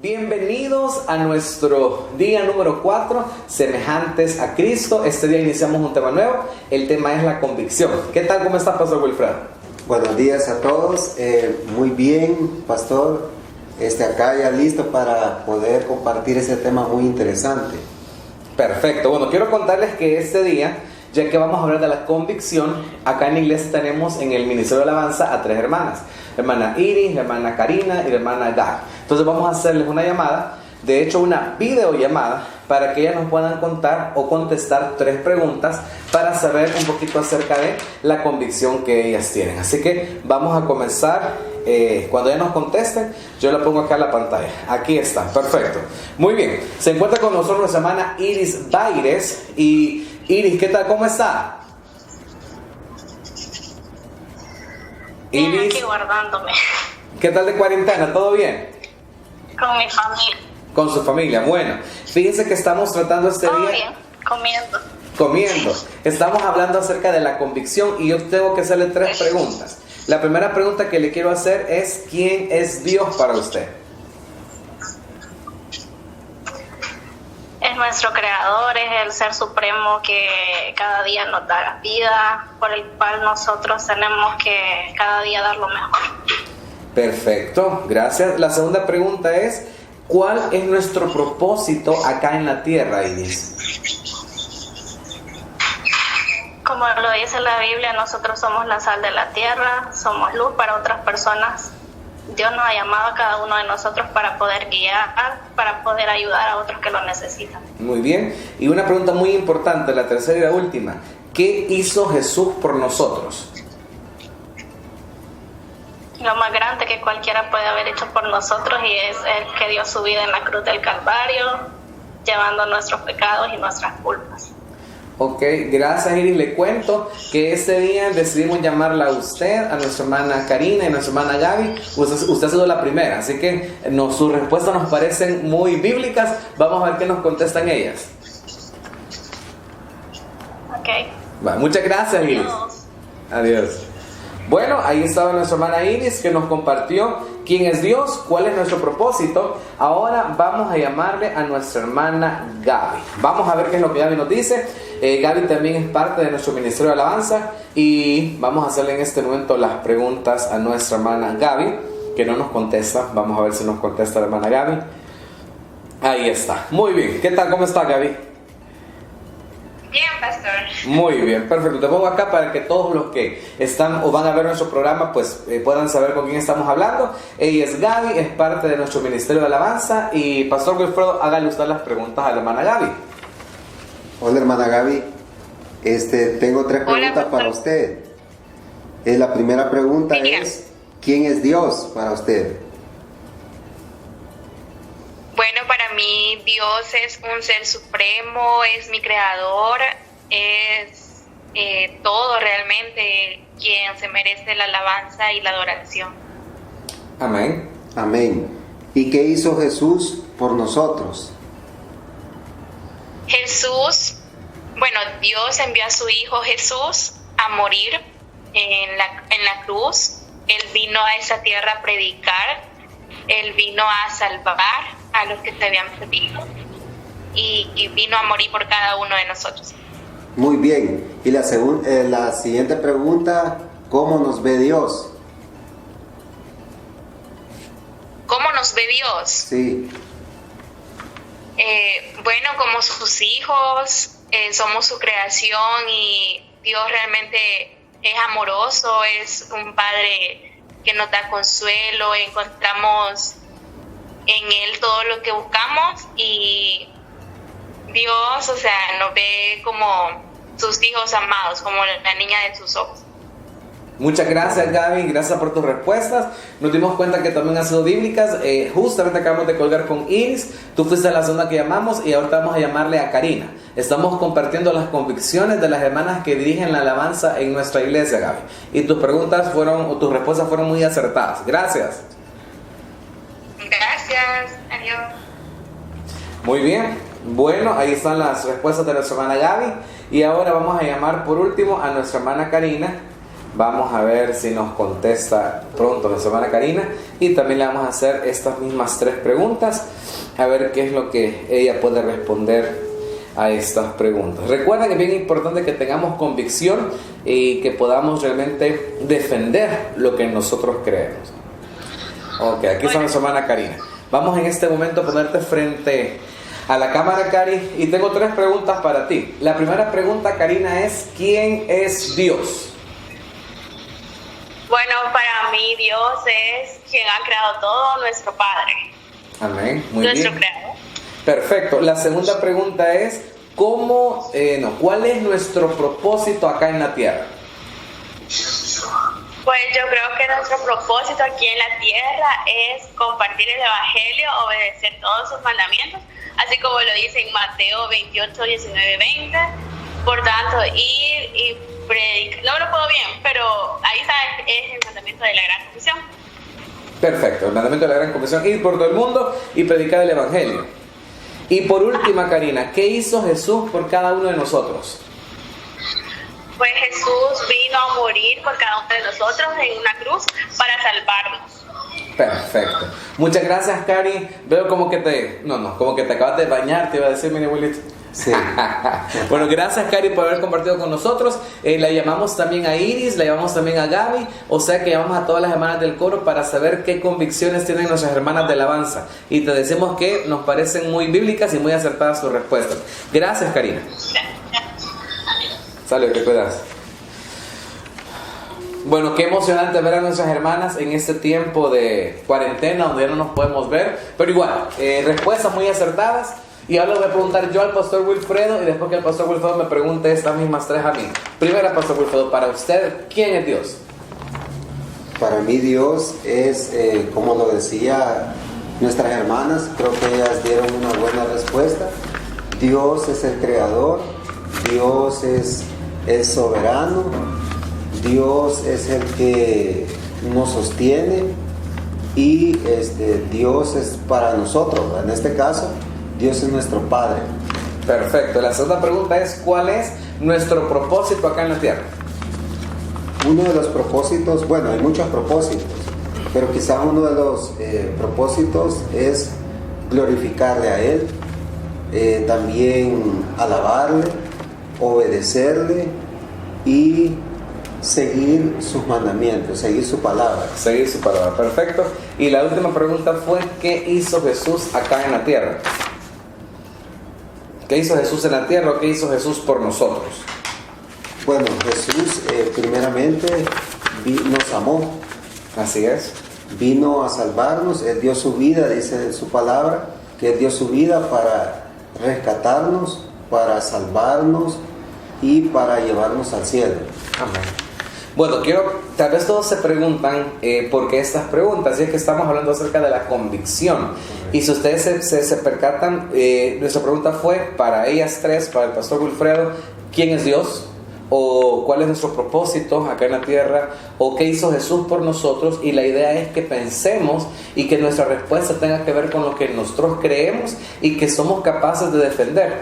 Bienvenidos a nuestro día número 4, semejantes a Cristo. Este día iniciamos un tema nuevo, el tema es la convicción. ¿Qué tal? ¿Cómo está, Pastor Wilfredo? Buenos días a todos, muy bien, Pastor, acá ya listo para poder compartir ese tema muy interesante. Perfecto, bueno, quiero contarles que este día, ya que vamos a hablar de la convicción, acá en la iglesia tenemos en el Ministerio de Alabanza a 3 hermanas. La hermana Iris, la hermana Karina y la hermana Gaby. Entonces vamos a hacerles una llamada, de hecho una videollamada, para que ellas nos puedan contar o contestar 3 preguntas para saber un poquito acerca de la convicción que ellas tienen. Así que vamos a comenzar, cuando ellas nos contesten, yo la pongo acá en la pantalla. Aquí está, perfecto. Muy bien, se encuentra con nosotros nuestra hermana Iris Baires. Y Iris, ¿qué tal? ¿Cómo está? Bien, Iris, aquí guardándome. ¿qué tal de cuarentena? ¿Todo bien? Con mi familia. Con su familia. Bueno, fíjense que estamos tratando este Todo día... bien, Comiendo. Estamos hablando acerca de la convicción y yo tengo que hacerle 3 preguntas. La primera pregunta que le quiero hacer es: ¿quién es Dios para usted? Es nuestro creador, es el ser supremo que cada día nos da vida, por el cual nosotros tenemos que cada día dar lo mejor. Perfecto, gracias. La segunda pregunta es: ¿cuál es nuestro propósito acá en la tierra, Iris? Como lo dice la Biblia, nosotros somos la sal de la tierra, somos luz para otras personas. Dios nos ha llamado a cada uno de nosotros para poder guiar, para poder ayudar a otros que lo necesitan. Muy bien. Y una pregunta muy importante, la tercera y la última: ¿qué hizo Jesús por nosotros? Lo más grande que cualquiera puede haber hecho por nosotros, y es el que dio su vida en la cruz del Calvario, llevando nuestros pecados y nuestras culpas. Ok, gracias, Iris. Le cuento que este día decidimos llamarla a usted, a nuestra hermana Karina y a nuestra hermana Gaby. Usted ha sido la primera, así que sus respuestas nos parecen muy bíblicas. Vamos a ver qué nos contestan ellas. Ok. Muchas gracias, Iris. Adiós. Bueno, ahí estaba nuestra hermana Iris, que nos compartió quién es Dios, cuál es nuestro propósito. Ahora vamos a llamarle a nuestra hermana Gaby. Vamos a ver qué es lo que Gaby nos dice. Gaby también es parte de nuestro Ministerio de Alabanza y vamos a hacerle en este momento las preguntas a nuestra hermana Gaby, que no nos contesta. Vamos a ver si nos contesta la hermana Gaby. Ahí está. Muy bien. ¿Qué tal? ¿Cómo está, Gaby? Bien, pastor. Muy bien, perfecto. Te pongo acá para que todos los que están o van a ver nuestro programa pues puedan saber con quién estamos hablando. Ella es Gaby, es parte de nuestro Ministerio de Alabanza. Y Pastor Wilfredo, hágale usted las preguntas a la hermana Gaby. Hola, hermana Gaby, tengo 3 preguntas Hola, para usted. La primera pregunta es: ¿quién es Dios para usted? Bueno, para mí Dios es un ser supremo, es mi creador, es todo realmente, quien se merece la alabanza y la adoración. Amén. Amén. ¿Y qué hizo Jesús por nosotros? Dios envió a su Hijo Jesús a morir en la cruz. Él vino a esa tierra a predicar, Él vino a salvar a los que se habían perdido y vino a morir por cada uno de nosotros. Muy bien. Y la siguiente pregunta: ¿cómo nos ve Dios? ¿Cómo nos ve Dios? Sí. Como sus hijos, somos su creación y Dios realmente es amoroso, es un Padre que nos da consuelo, encontramos en Él todo lo que buscamos y Dios, nos ve como sus hijos amados, como la niña de sus ojos. Muchas gracias, Gaby, gracias por tus respuestas. Nos dimos cuenta que también han sido bíblicas. Justamente acabamos de colgar con Iris. Tú fuiste la segunda que llamamos y ahorita vamos a llamarle a Karina. Estamos compartiendo las convicciones de las hermanas que dirigen la alabanza en nuestra iglesia, Gaby. Y tus respuestas fueron muy acertadas. Gracias. Gracias, adiós. Muy bien. Bueno, ahí están las respuestas de nuestra hermana Gaby. Y ahora vamos a llamar por último a nuestra hermana Karina. Vamos a ver si nos contesta pronto la hermana Karina, y también le vamos a hacer estas mismas 3 preguntas, a ver qué es lo que ella puede responder a estas preguntas. Recuerda que es bien importante que tengamos convicción y que podamos realmente defender lo que nosotros creemos. Ok, aquí está nuestra hermana Karina. Vamos en este momento a ponerte frente a la cámara, Cari, y tengo 3 preguntas para ti. La primera pregunta, Karina, es: ¿quién es Dios? Bueno, para mí Dios es quien ha creado todo, nuestro Padre. Amén, muy nuestro bien. creador. Perfecto. La segunda pregunta es: ¿cuál es nuestro propósito acá en la tierra? Pues yo creo que nuestro propósito aquí en la tierra es compartir el Evangelio, obedecer todos sus mandamientos, así como lo dice en Mateo 28, 19, 20. Por tanto, ir y predicar. No me lo puedo bien, pero ahí está, es el mandamiento de la Gran Comisión. Perfecto, el mandamiento de la Gran Comisión: ir por todo el mundo y predicar el Evangelio. Y por última, Karina, ¿qué hizo Jesús por cada uno de nosotros? Pues Jesús vino a morir por cada uno de nosotros en una cruz para salvarnos. Perfecto. Muchas gracias, Cari. Veo como que te acabas de bañar, te iba a decir, mi abuelito. Sí. Bueno, gracias, Cari, por haber compartido con nosotros. La llamamos también a Iris, la llamamos también a Gaby. O sea que llamamos a todas las hermanas del coro para saber qué convicciones tienen nuestras hermanas de alabanza. Y te decimos que nos parecen muy bíblicas y muy acertadas sus respuestas. Gracias, Karina. Salud, te cuidas. Bueno, qué emocionante ver a nuestras hermanas en este tiempo de cuarentena donde ya no nos podemos ver. Pero igual, respuestas muy acertadas. Y ahora le voy a preguntar yo al pastor Wilfredo, y después que el pastor Wilfredo me pregunte estas mismas 3 a mí. Primera, pastor Wilfredo, para usted, ¿quién es Dios? Para mí Dios es, como lo decía nuestras hermanas, creo que ellas dieron una buena respuesta. Dios es el creador, Dios es soberano, Dios es el que nos sostiene, y Dios es para nosotros. En este caso, Dios es nuestro Padre. Perfecto. La segunda pregunta es: ¿cuál es nuestro propósito acá en la tierra? Uno de los propósitos, bueno, hay muchos propósitos, pero quizá uno de los propósitos es glorificarle a Él, también alabarle, obedecerle y seguir sus mandamientos, seguir su palabra. Seguir su palabra, perfecto. Y la última pregunta fue: ¿qué hizo Jesús acá en la tierra? ¿Qué hizo Jesús en la tierra o qué hizo Jesús por nosotros? Bueno, Jesús primeramente nos amó. Así es. Vino a salvarnos, Él dio su vida, dice en su palabra, que Él dio su vida para rescatarnos, para salvarnos y para llevarnos al cielo. Amén. Bueno, tal vez todos se preguntan por qué estas preguntas, y es que estamos hablando acerca de la convicción. Y si ustedes se percatan, nuestra pregunta fue para ellas 3, para el pastor Wilfredo: ¿quién es Dios? O ¿cuál es nuestro propósito acá en la tierra? O ¿qué hizo Jesús por nosotros? Y la idea es que pensemos y que nuestra respuesta tenga que ver con lo que nosotros creemos y que somos capaces de defender,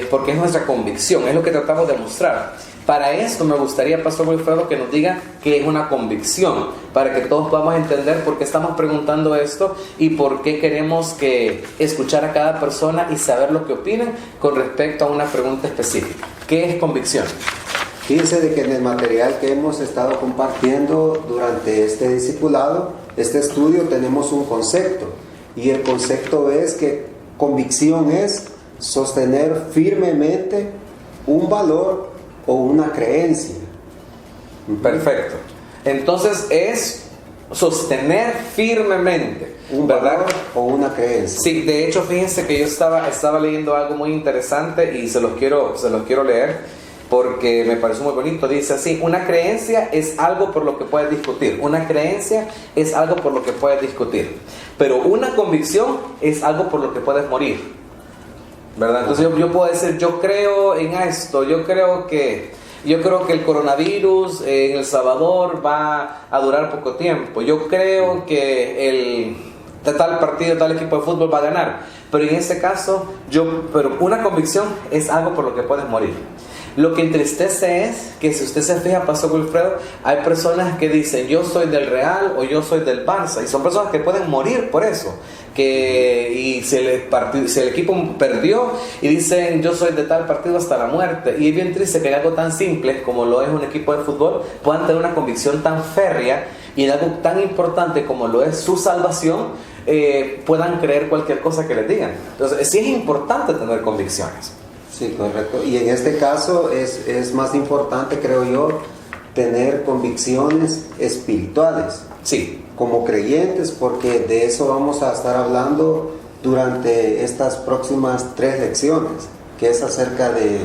porque es nuestra convicción, es lo que tratamos de mostrar. Para esto me gustaría, pastor Wilfredo, que nos diga qué es una convicción, para que todos podamos entender por qué estamos preguntando esto y por qué queremos escuchar a cada persona y saber lo que opinan con respecto a una pregunta específica. ¿Qué es convicción? Fíjense de que en el material que hemos estado compartiendo durante este discipulado, este estudio, tenemos un concepto, y el concepto es que convicción es sostener firmemente un valor o una creencia. Perfecto. Entonces es sostener firmemente un valor o una creencia. Sí, de hecho, fíjense que yo estaba leyendo algo muy interesante y se los quiero leer porque me pareció muy bonito. Dice así: una creencia es algo por lo que puedes discutir. Una creencia es algo por lo que puedes discutir. Pero una convicción es algo por lo que puedes morir, ¿verdad? Entonces yo puedo decir: yo creo en esto, yo creo que el coronavirus en El Salvador va a durar poco tiempo, yo creo que tal partido, tal equipo de fútbol va a ganar. Pero en este caso, pero una convicción es algo por lo que puedes morir. Lo que entristece es que si usted se fija, Pastor Wilfredo, hay personas que dicen yo soy del Real o yo soy del Barça, y son personas que pueden morir por eso, y si el equipo perdió y dicen yo soy de tal partido hasta la muerte. Y es bien triste que algo tan simple como lo es un equipo de fútbol puedan tener una convicción tan férrea, y en algo tan importante como lo es su salvación, puedan creer cualquier cosa que les digan. Entonces sí es importante tener convicciones. Sí, correcto. Y en este caso es más importante, creo yo, tener convicciones espirituales. Sí. Como creyentes, porque de eso vamos a estar hablando durante estas próximas 3 lecciones, que es acerca de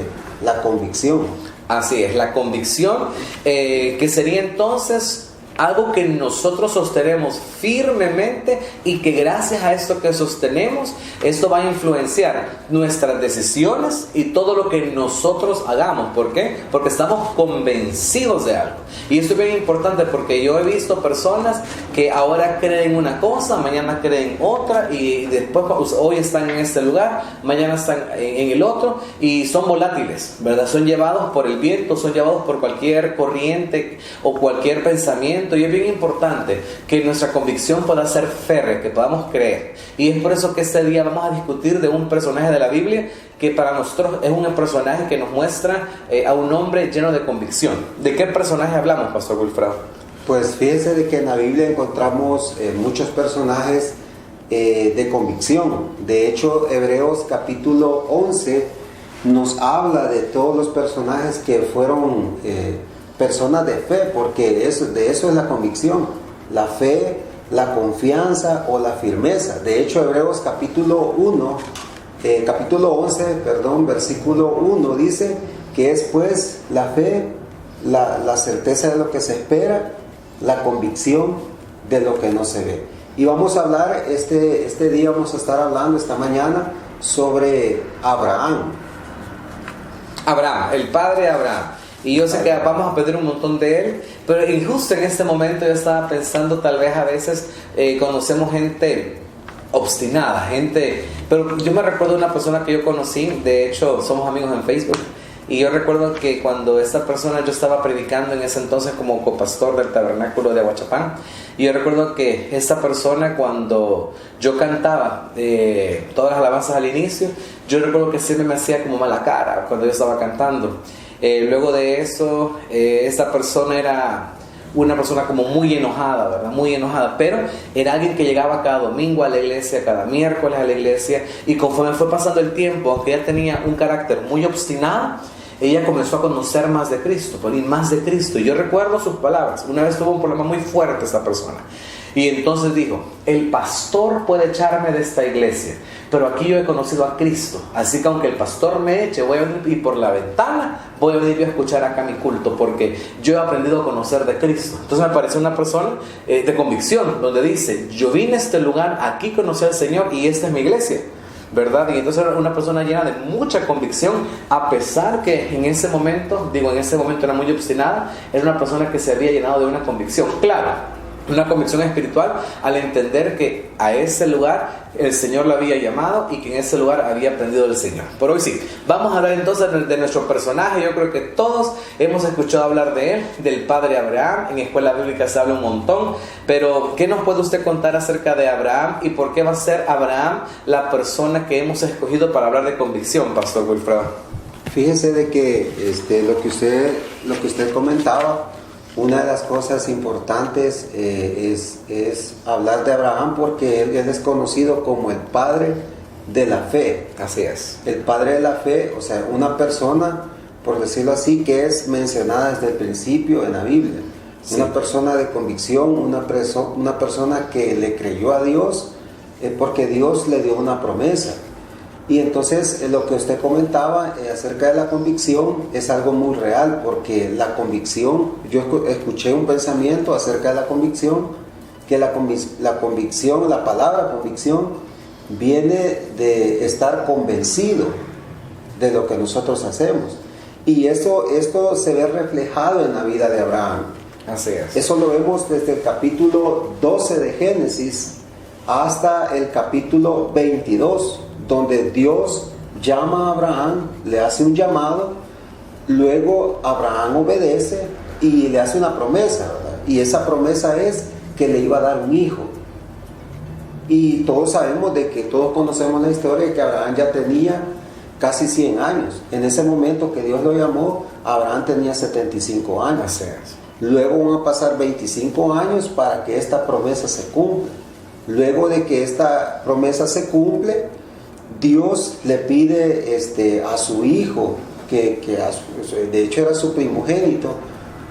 la convicción. Así es, la convicción, que sería entonces algo que nosotros sostenemos firmemente, y que gracias a esto que sostenemos, esto va a influenciar nuestras decisiones y todo lo que nosotros hagamos. ¿Por qué? Porque estamos convencidos de algo. Y esto es bien importante, porque yo he visto personas que ahora creen una cosa, mañana creen otra, y después hoy están en este lugar, mañana están en el otro, y son volátiles, ¿verdad? Son llevados por el viento, son llevados por cualquier corriente o cualquier pensamiento. Y es bien importante que nuestra convicción pueda ser férrea, que podamos creer. Y es por eso que este día vamos a discutir de un personaje de la Biblia que para nosotros es un personaje que nos muestra a un hombre lleno de convicción. ¿De qué personaje hablamos, Pastor Wilfredo? Pues fíjese de que en la Biblia encontramos muchos personajes de convicción. De hecho, Hebreos capítulo 11 nos habla de todos los personajes que fueron personas de fe, porque de eso es la convicción, la fe, la confianza o la firmeza. De hecho, Hebreos capítulo 11, versículo 1 dice que es pues la fe, la certeza de lo que se espera, la convicción de lo que no se ve. Y vamos a hablar, este día vamos a estar hablando, esta mañana, sobre Abraham, el padre Abraham. Y yo sé que vamos a pedir un montón de él, pero justo en este momento yo estaba pensando, tal vez a veces conocemos gente obstinada, pero yo me recuerdo de una persona que yo conocí, de hecho somos amigos en Facebook, y yo recuerdo que cuando esta persona, yo estaba predicando en ese entonces como copastor del tabernáculo de Aguachapán, y yo recuerdo que esta persona, cuando yo cantaba todas las alabanzas al inicio, yo recuerdo que siempre me hacía como mala cara cuando yo estaba cantando. Luego de eso, esta persona era una persona como muy enojada, ¿verdad? Muy enojada, pero era alguien que llegaba cada domingo a la iglesia, cada miércoles a la iglesia, y conforme fue pasando el tiempo, aunque ella tenía un carácter muy obstinado, ella comenzó a conocer más de Cristo, y más de Cristo. Y yo recuerdo sus palabras. Una vez tuvo un problema muy fuerte esta persona, y entonces dijo: el pastor puede echarme de esta iglesia, pero aquí yo he conocido a Cristo, así que aunque el pastor me eche, voy a venir, y por la ventana voy a venir yo a escuchar acá mi culto, porque yo he aprendido a conocer de Cristo. Entonces me parece una persona de convicción, donde dice: yo vine a este lugar, aquí conocí al Señor, y esta es mi iglesia, ¿verdad? Y entonces era una persona llena de mucha convicción, a pesar que en ese momento era muy obstinada. Era una persona que se había llenado de una convicción, claro, una convicción espiritual, al entender que a ese lugar el Señor lo había llamado, y que en ese lugar había aprendido del Señor. Por hoy sí, vamos a hablar entonces de nuestro personaje. Yo creo que todos hemos escuchado hablar de él, del padre Abraham. En escuela bíblica se habla un montón, pero ¿qué nos puede usted contar acerca de Abraham, y por qué va a ser Abraham la persona que hemos escogido para hablar de convicción, Pastor Wilfredo? Fíjese de que lo que usted comentaba, una de las cosas importantes es hablar de Abraham, porque él es conocido como el padre de la fe. Así es. El padre de la fe, o sea, una persona, por decirlo así, que es mencionada desde el principio en la Biblia. Sí. Una persona de convicción, una persona que le creyó a Dios, porque Dios le dio una promesa. Y entonces lo que usted comentaba acerca de la convicción es algo muy real, porque la convicción, yo escuché un pensamiento acerca de la convicción, que la convicción, la palabra convicción, viene de estar convencido de lo que nosotros hacemos. Y esto se ve reflejado en la vida de Abraham. Así es. Eso lo vemos desde el capítulo 12 de Génesis hasta el capítulo 22, donde Dios llama a Abraham, le hace un llamado, Luego Abraham obedece y le hace una promesa, ¿verdad? Y esa promesa es que le iba a dar un hijo. Y todos sabemos de que, todos conocemos la historia de que Abraham ya tenía casi 100 años. En ese momento que Dios lo llamó, Abraham tenía 75 años. Luego van a pasar 25 años para que esta promesa se cumpla. Luego de que esta promesa se cumple, Dios le pide a su hijo, que de hecho era su primogénito,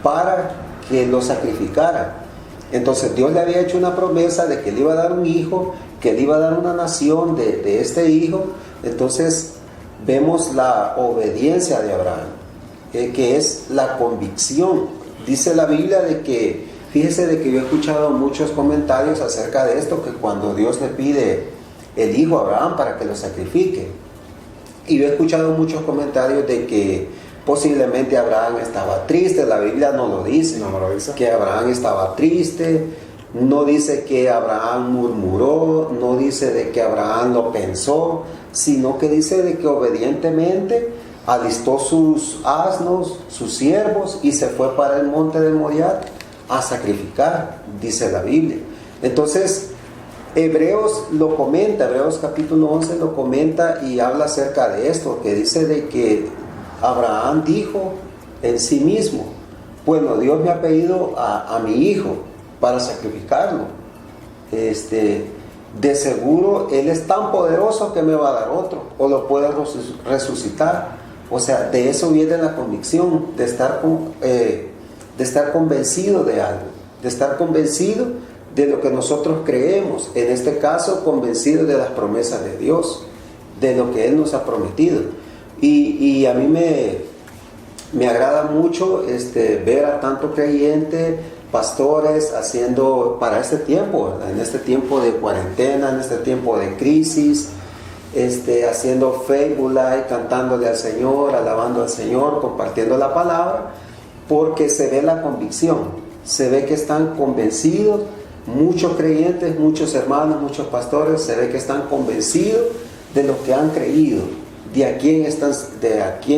para que lo sacrificara. Entonces Dios le había hecho una promesa de que le iba a dar un hijo, que le iba a dar una nación de este hijo. Entonces vemos la obediencia de Abraham, que es la convicción. Dice la Biblia de que, fíjese de que yo he escuchado muchos comentarios acerca de esto, que cuando Dios le pide el hijo a Abraham para que lo sacrifique, y yo he escuchado muchos comentarios de que posiblemente Abraham estaba triste. La Biblia no lo dice, que Abraham estaba triste, no dice que Abraham murmuró, no dice de que Abraham lo pensó, sino que dice de que obedientemente alistó sus asnos, sus siervos, y se fue para el monte de Moriah a sacrificar, dice la Biblia. Entonces Hebreos lo comenta, Hebreos capítulo 11 lo comenta y habla acerca de esto, que dice de que Abraham dijo en sí mismo: bueno, Dios me ha pedido a mi hijo para sacrificarlo. De seguro Él es tan poderoso que me va a dar otro, o lo puede resucitar. O sea, de eso viene la convicción, de estar convencido de algo, de estar convencido de lo que nosotros creemos. En este caso, convencido de las promesas de Dios, de lo que Él nos ha prometido. Y a mí me agrada mucho ver a tanto creyente, pastores, haciendo para este tiempo, ¿verdad? En este tiempo de cuarentena, en este tiempo de crisis, haciendo Facebook Live, cantándole al Señor, alabando al Señor, compartiendo la palabra, porque se ve la convicción, se ve que están convencidos, muchos creyentes, muchos hermanos, muchos pastores, se ve que están convencidos de lo que han creído, de a quién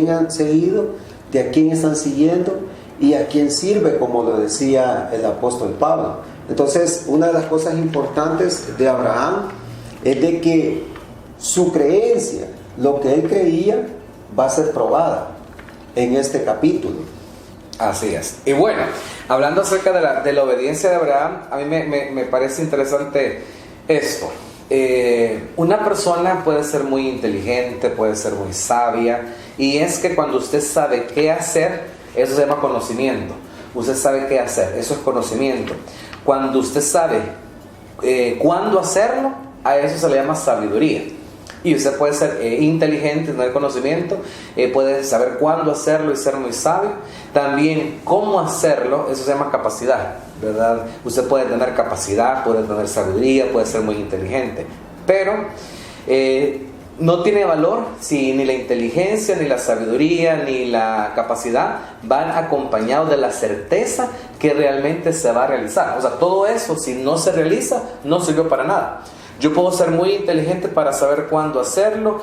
han seguido, de a quién están siguiendo y a quién sirve, como lo decía el apóstol Pablo. Entonces, una de las cosas importantes de Abraham es de que su creencia, lo que él creía, va a ser probada en este capítulo. Así es. Y bueno, hablando acerca de la obediencia de Abraham, a mí me parece interesante esto. Una persona puede ser muy inteligente, puede ser muy sabia, y es que cuando usted sabe qué hacer, eso se llama conocimiento. Usted sabe qué hacer, eso es conocimiento. Cuando usted sabe cuándo hacerlo, a eso se le llama sabiduría. Y usted puede ser inteligente, tener conocimiento, puede saber cuándo hacerlo y ser muy sabio. También cómo hacerlo, eso se llama capacidad, ¿verdad? Usted puede tener capacidad, puede tener sabiduría, puede ser muy inteligente, pero no tiene valor si ni la inteligencia, ni la sabiduría, ni la capacidad van acompañados de la certeza que realmente se va a realizar. O sea, todo eso, si no se realiza, no sirvió para nada. Yo puedo ser muy inteligente para saber cuándo hacerlo,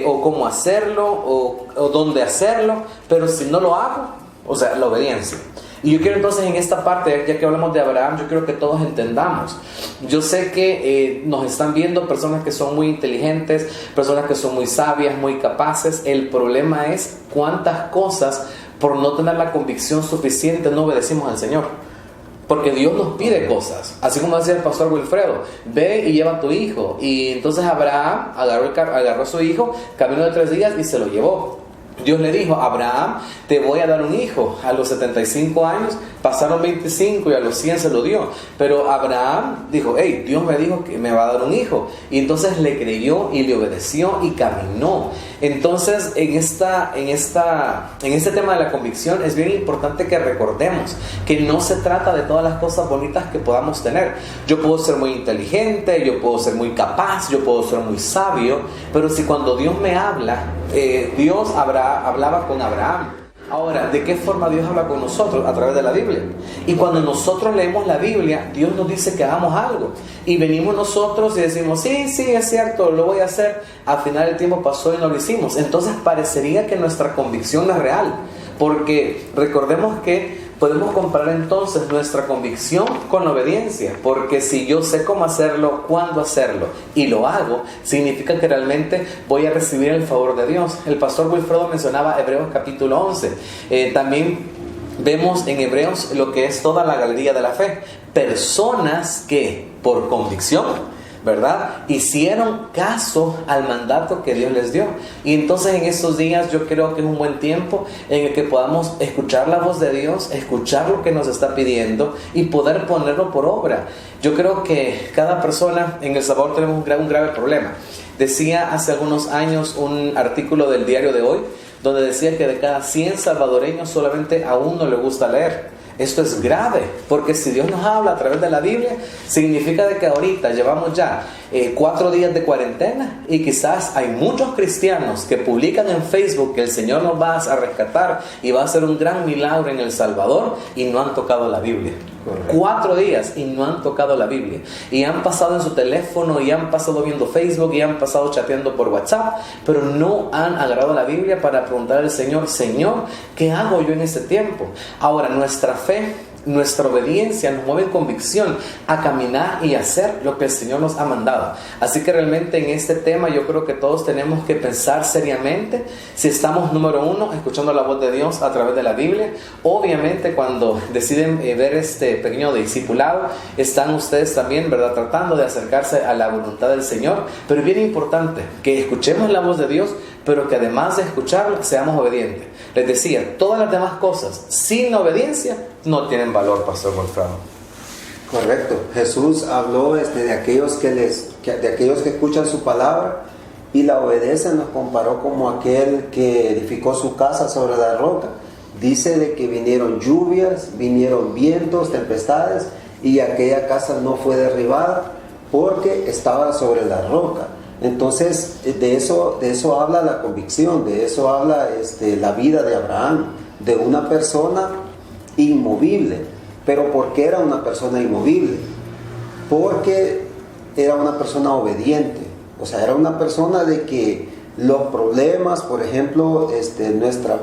o cómo hacerlo, o dónde hacerlo, pero si no lo hago, o sea, la obediencia. Y yo quiero entonces en esta parte, ya que hablamos de Abraham, yo quiero que todos entendamos. Yo sé que nos están viendo personas que son muy inteligentes, personas que son muy sabias, muy capaces. El problema es cuántas cosas, por no tener la convicción suficiente, no obedecimos al Señor. Porque Dios nos pide cosas, así como decía el pastor Wilfredo: ve y lleva a tu hijo. Y entonces Abraham agarró a su hijo, caminó de 3 días y se lo llevó. Dios le dijo: Abraham, te voy a dar un hijo. A los 75 años pasaron 25 y a los 100 se lo dio. Pero Abraham dijo: hey, Dios me dijo que me va a dar un hijo. Y entonces le creyó y le obedeció y caminó. Entonces en este tema de la convicción es bien importante que recordemos que no se trata de todas las cosas bonitas que podamos tener. Yo puedo ser muy inteligente, yo puedo ser muy capaz, yo puedo ser muy sabio, pero si cuando Dios me habla, Dios hablaba con Abraham Ahora, ¿de qué forma Dios habla con nosotros? A través de la Biblia. Y cuando nosotros leemos la Biblia, Dios nos dice que hagamos algo. Y venimos nosotros y decimos, sí, es cierto, lo voy a hacer. Al final el tiempo pasó y no lo hicimos. Entonces parecería que nuestra convicción no es real. Porque recordemos que podemos comparar entonces nuestra convicción con la obediencia, porque si yo sé cómo hacerlo, cuándo hacerlo y lo hago, significa que realmente voy a recibir el favor de Dios. El pastor Wilfredo mencionaba Hebreos capítulo 11. También vemos en Hebreos lo que es toda la galería de la fe. Personas que por convicción, ¿verdad?, hicieron caso al mandato que Dios les dio. Y entonces en estos días yo creo que es un buen tiempo en el que podamos escuchar la voz de Dios, escuchar lo que nos está pidiendo y poder ponerlo por obra. Yo creo que cada persona en El Salvador tenemos un grave problema. Decía hace algunos años un artículo del diario de hoy, donde decía que de cada 100 salvadoreños solamente a uno le gusta leer. Esto es grave, porque si Dios nos habla a través de la Biblia, significa de que ahorita llevamos ya 4 días de cuarentena y quizás hay muchos cristianos que publican en Facebook que el Señor nos va a rescatar y va a hacer un gran milagro en El Salvador y no han tocado la Biblia. Correcto. 4 días y no han tocado la Biblia y han pasado en su teléfono y han pasado viendo Facebook y han pasado chateando por WhatsApp, pero no han agarrado la Biblia para preguntar al Señor, Señor, ¿qué hago yo en este tiempo? Ahora, nuestra fe, nuestra obediencia nos mueve en convicción a caminar y hacer lo que el Señor nos ha mandado. Así que realmente en este tema yo creo que todos tenemos que pensar seriamente si estamos, número uno, escuchando la voz de Dios a través de la Biblia. Obviamente cuando deciden ver este pequeño discipulado, están ustedes también, ¿verdad?, tratando de acercarse a la voluntad del Señor. Pero es bien importante que escuchemos la voz de Dios, pero que además de escucharlo, seamos obedientes. Les decía, todas las demás cosas sin obediencia no tienen valor, Pastor Wilfredo. Correcto. Jesús habló de aquellos que escuchan su palabra y la obedecen. Nos comparó como aquel que edificó su casa sobre la roca. Dice de que vinieron lluvias, vinieron vientos, tempestades, y aquella casa no fue derribada porque estaba sobre la roca. Entonces de eso habla la convicción, de eso habla la vida de Abraham, de una persona inmovible. ¿Pero por qué era una persona inmovible? Porque era una persona obediente. O sea, era una persona de que los problemas, por ejemplo,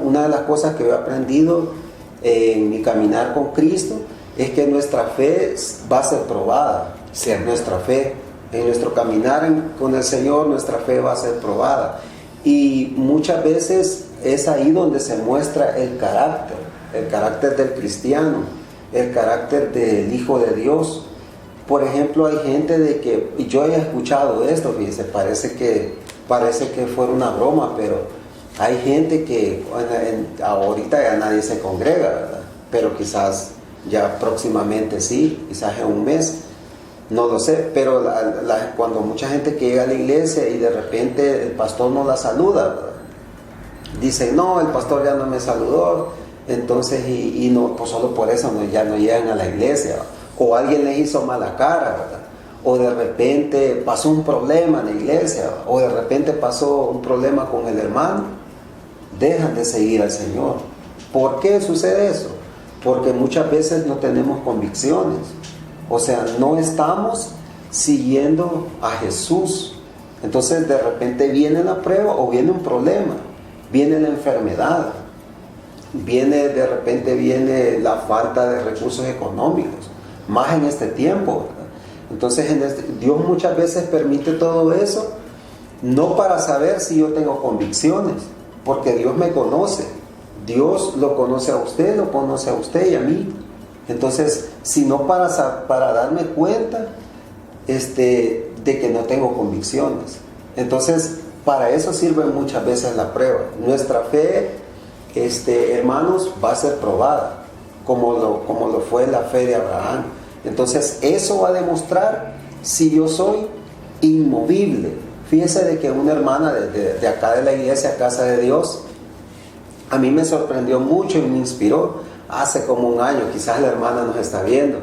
una de las cosas que he aprendido en mi caminar con Cristo es que nuestra fe va a ser probada. Sí. Nuestra fe, en nuestro caminar con el Señor, nuestra fe va a ser probada. Y muchas veces es ahí donde se muestra el carácter del cristiano, el carácter del Hijo de Dios. Por ejemplo, hay gente de que, y yo he escuchado esto, fíjense, parece que fuera una broma, pero hay gente que ahorita ya nadie se congrega, ¿verdad? Pero quizás ya próximamente sí, quizás en un mes, no lo sé, pero cuando mucha gente que llega a la iglesia y de repente el pastor no la saluda, ¿verdad? Dicen, no, el pastor ya no me saludó, entonces, y no, pues solo por eso ya no llegan a la iglesia, ¿verdad? O alguien les hizo mala cara, ¿verdad? O de repente pasó un problema en la iglesia, ¿verdad? O de repente pasó un problema con el hermano, dejan de seguir al Señor. ¿Por qué sucede eso? Porque muchas veces no tenemos convicciones. O sea, no estamos siguiendo a Jesús. Entonces de repente viene la prueba o viene un problema, viene la enfermedad, de repente viene la falta de recursos económicos, más en este tiempo, ¿verdad? Entonces Dios muchas veces permite todo eso, no para saber si yo tengo convicciones, porque Dios me conoce. Dios lo conoce a usted y a mí. Entonces, sino para darme cuenta de que no tengo convicciones. Entonces, para eso sirve muchas veces la prueba. Nuestra fe, hermanos, va a ser probada, como lo fue la fe de Abraham. Entonces, eso va a demostrar si yo soy inmovible. Fíjese de que una hermana de acá de la iglesia, Casa de Dios, a mí me sorprendió mucho y me inspiró. Hace como un año, quizás la hermana nos está viendo,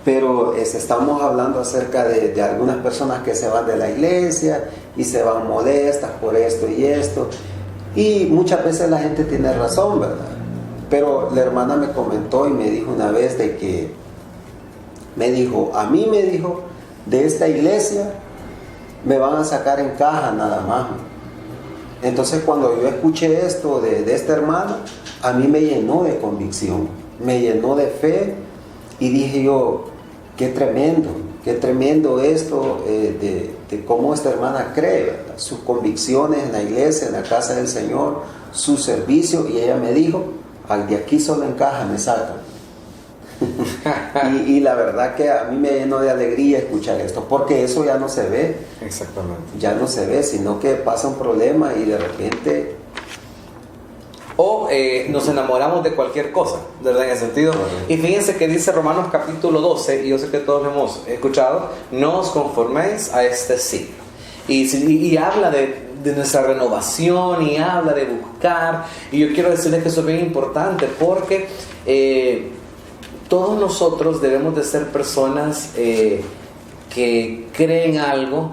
pero estamos hablando acerca de algunas personas que se van de la iglesia y se van molestas por esto y esto, y muchas veces la gente tiene razón, ¿verdad? Pero la hermana me comentó y me dijo una vez de que, me dijo, de esta iglesia me van a sacar en caja nada más. Entonces cuando yo escuché esto de esta hermana, a mí me llenó de convicción, me llenó de fe, y dije yo, qué tremendo esto de cómo esta hermana cree, ¿verdad? Sus convicciones en la iglesia, en la casa del Señor, su servicio. Y ella me dijo, al de aquí solo en caja me sacan. y la verdad que a mí me llenó de alegría escuchar esto, porque eso ya no se ve. Exactamente. Ya no se ve, sino que pasa un problema y de repente... O nos enamoramos de cualquier cosa, ¿verdad? En ese sentido. Y fíjense que dice Romanos capítulo 12, y yo sé que todos lo hemos escuchado, no os conforméis a este siglo. Y habla de nuestra renovación, y habla de buscar. Y yo quiero decirles que eso es bien importante, porque todos nosotros debemos de ser personas que creen algo,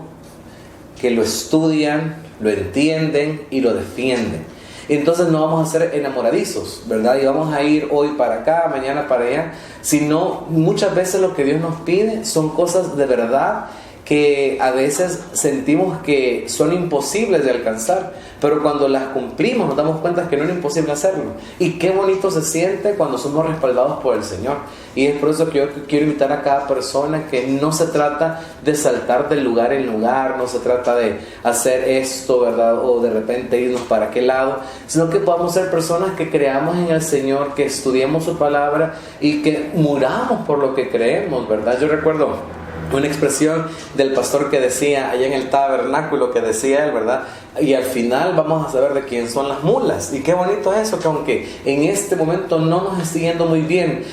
que lo estudian, lo entienden y lo defienden. Entonces no vamos a ser enamoradizos, ¿verdad? Y vamos a ir hoy para acá, mañana para allá, sino muchas veces lo que Dios nos pide son cosas de verdad que a veces sentimos que son imposibles de alcanzar, pero cuando las cumplimos nos damos cuenta que no es imposible hacerlo. Y qué bonito se siente cuando somos respaldados por el Señor. Y es por eso que yo quiero invitar a cada persona que no se trata de saltar de lugar en lugar, no se trata de hacer esto, ¿verdad? O de repente irnos para aquel lado, sino que podamos ser personas que creamos en el Señor, que estudiemos su palabra y que muramos por lo que creemos, ¿verdad? Yo recuerdo una expresión del pastor que decía allá en el tabernáculo, que decía él, ¿verdad? Y al final vamos a saber de quién son las mulas. Y qué bonito es eso, que aunque en este momento no nos esté yendo muy bien,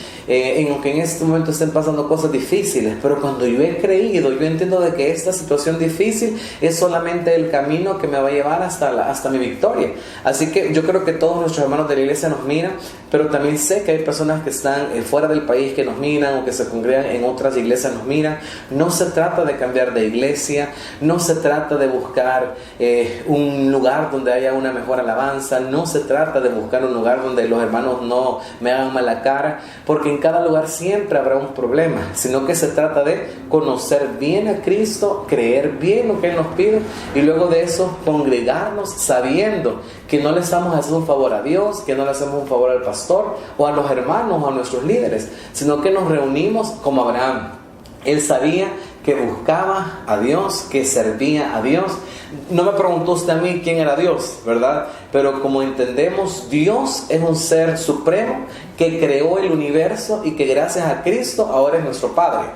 aunque en este momento estén pasando cosas difíciles, pero cuando yo he creído, yo entiendo de que esta situación difícil es solamente el camino que me va a llevar hasta mi victoria. Así que yo creo que todos nuestros hermanos de la iglesia nos miran, pero también sé que hay personas que están fuera del país que nos miran, o que se congregan en otras iglesias nos miran. No se trata de cambiar de iglesia, no se trata de buscar un lugar donde haya una mejor alabanza, no se trata de buscar un lugar donde los hermanos no me hagan mala cara, porque en cada lugar siempre habrá un problema, sino que se trata de conocer bien a Cristo, creer bien lo que Él nos pide, y luego de eso congregarnos sabiendo que no le estamos haciendo un favor a Dios, que no le hacemos un favor al pastor o a los hermanos o a nuestros líderes, sino que nos reunimos como Abraham. Él sabía que buscaba a Dios, que servía a Dios. No me preguntó usted a mí quién era Dios, ¿verdad? Pero como entendemos, Dios es un ser supremo que creó el universo y que gracias a Cristo ahora es nuestro Padre,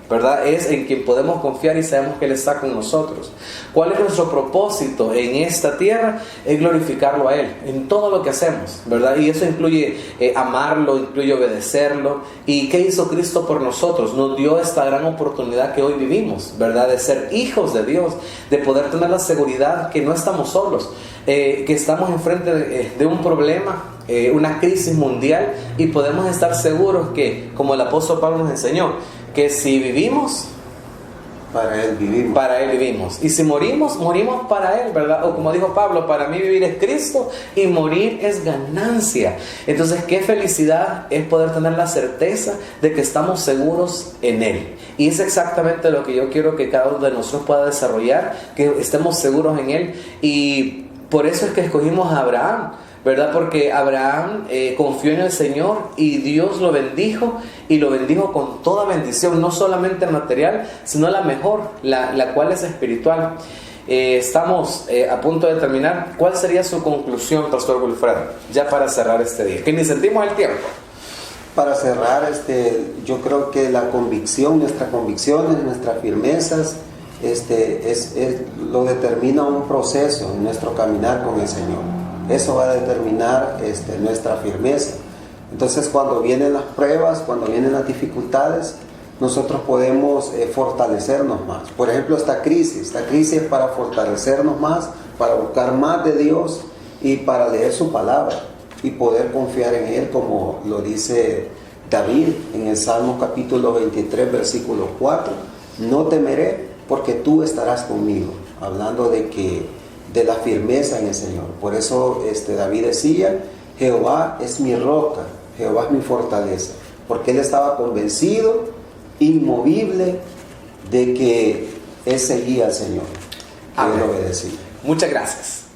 ¿verdad? Es en quien podemos confiar y sabemos que Él está con nosotros. ¿Cuál es nuestro propósito en esta tierra? Es glorificarlo a Él en todo lo que hacemos, ¿verdad? Y eso incluye amarlo, incluye obedecerlo. ¿Y qué hizo Cristo por nosotros? Nos dio esta gran oportunidad que hoy vivimos, ¿verdad? De ser hijos de Dios, de poder tener la seguridad que no estamos solos, que estamos enfrente de un problema, una crisis mundial, y podemos estar seguros que, como el apóstol Pablo nos enseñó, que si vivimos, para Él vivimos. Para Él vivimos. Y si morimos, morimos para Él, ¿verdad? O como dijo Pablo, para mí vivir es Cristo y morir es ganancia. Entonces, qué felicidad es poder tener la certeza de que estamos seguros en Él. Y es exactamente lo que yo quiero que cada uno de nosotros pueda desarrollar, que estemos seguros en Él. Y por eso es que escogimos a Abraham, ¿verdad? Porque Abraham confió en el Señor y Dios lo bendijo, y lo bendijo con toda bendición, no solamente material, sino la mejor, la cual es espiritual. Estamos a punto de terminar. ¿Cuál sería su conclusión, Pastor Wilfredo, ya para cerrar este día? Que ni sentimos el tiempo. Para cerrar, yo creo que la convicción, nuestras convicciones, nuestras firmezas, lo determina un proceso en nuestro caminar con el Señor. Eso va a determinar nuestra firmeza. Entonces, cuando vienen las pruebas, cuando vienen las dificultades, nosotros podemos fortalecernos más. Por ejemplo, esta crisis es para fortalecernos más, para buscar más de Dios y para leer su palabra y poder confiar en Él, como lo dice David en el Salmo capítulo 23, versículo 4. No temeré porque tú estarás conmigo, hablando de la firmeza en el Señor. Por eso David decía, Jehová es mi roca, Jehová es mi fortaleza, porque él estaba convencido, inmovible, de que él seguía al Señor, que él obedecía. Muchas gracias.